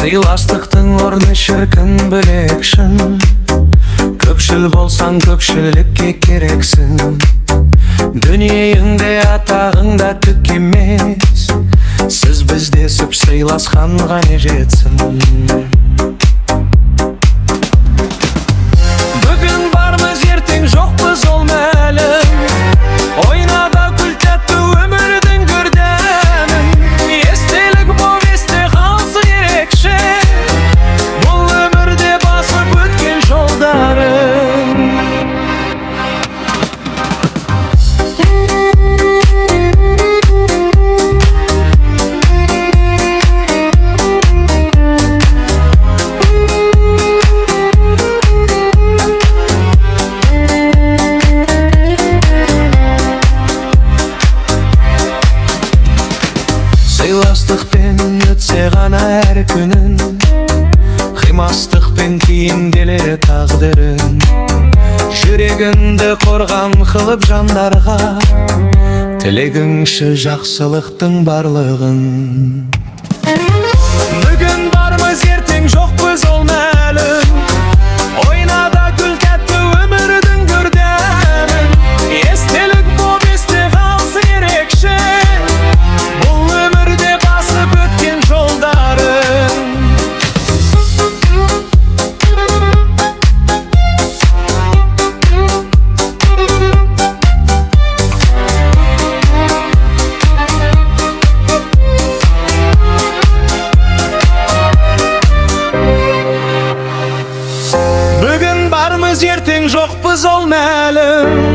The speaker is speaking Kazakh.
Сыйластықтың орны шіркін білекшін. Көпшіл болсаң көпшілікке керексің. Дүниеңде атағыңда түк емес. Сіз біздесіп сыйласқанға не жетсін. Бүгін бармыз, ертең жоқпыз, ол мәлім. Ойнада күл тәтті өмірдің көрдемін. Естелік боп есте қалсын ерекше. Бұл өмірде басып өткен жолдарым. Сыйластықпен өтсе ғана әр күнін, қимастықпен кейінделер тағдырын. Жүрегіңді қорған қылып жандарға, тілегіңші жақсылықтың барлығын. Бүгін бармыз, ертең жоқпыз, ол мәлім. Ойнада күл тәтті өмірдің көрдемін. Естелік боп есте қалсын ерекше. Бұл өмірде басып өткен жолдарым. Бүгін бармыз, ертең жоқпыз, ол мәлім.